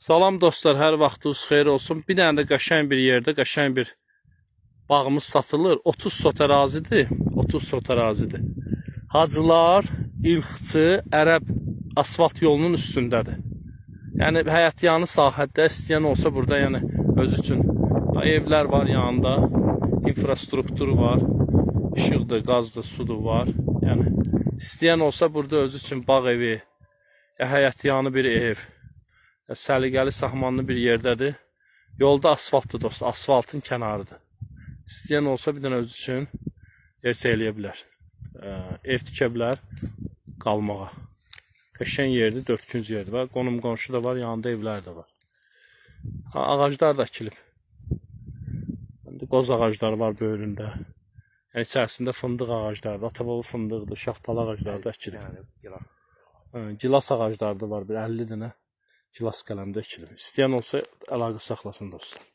Salam dostlar, hər vaxtınız xeyir olsun. Bir dənə də qəşəng bir yerdə, qəşəng bir bağımız satılır. 30 sot ərazidir. 30 sot ərazidir. Hacılar, İlxıçı, Ərəb asfalt yolunun üstündədir. Yəni həyətyanı sahədə istəyən olsa burada, yəni özü üçün evlər var yanında, infrastruktur var, işıqdır, qazdır, sudur var. Yəni istəyən olsa burada özü üçün bağ evi, həyətyanı bir ev, səliqəli, sahmanlı bir yerdədir. Yolda asfaltdır dostlar, asfaltın kənarıdır. İstəyən olsa bir dənə özü üçün yer eləyə bilər. Ev tikə bilər qalmağa. Qəşəng yerdir, dörtkünc yerdir. Və qonum qonşu da var, yanında evlər də var. Ağaclar da əkilib. Qoz ağacları var böyründə. Yəni içərisində fındıq ağacları, atabolu fındıqdır, şaftalı ağacları da əkilib. Gilas ağacları da var, bir 50 dənə gilas qələmdə əkilib. İstəyən olsa əlaqə saxlasın dostlar.